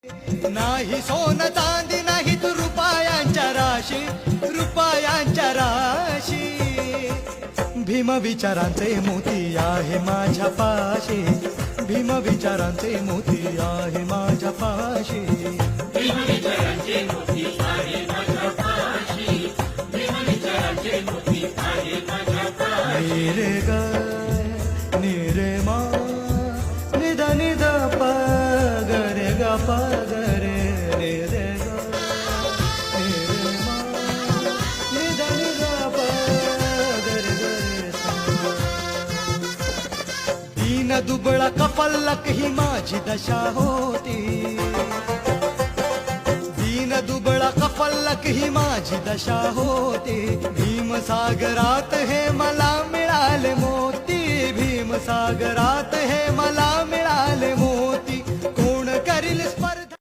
नाही सोन चांदी नाही तू रुपयांच्या राशी, रुपयांच्या राशी. भीम विचारांचे मोती आहे माझ्या पाशी, भीम विचारांचे मोती आहे माझ्या पाशी. भीम विचारांचे मोती आहे माझ्या पाशी, भीम विचारांचे मोती आहे माझ्या पाशी. रे ग रे मा निद निद प ग रे ग प ग रे रे रे ग रे मा निद निद प ग रे ग रे सा. दीन दुबळा कपल्लक ही माझी दशा होती, दीन दुबळा कपल्लक ही माझी दशा होती. भीमसागरात हे मला मिळाले मोती, भीमसागरात हे मला मिळाले मोती.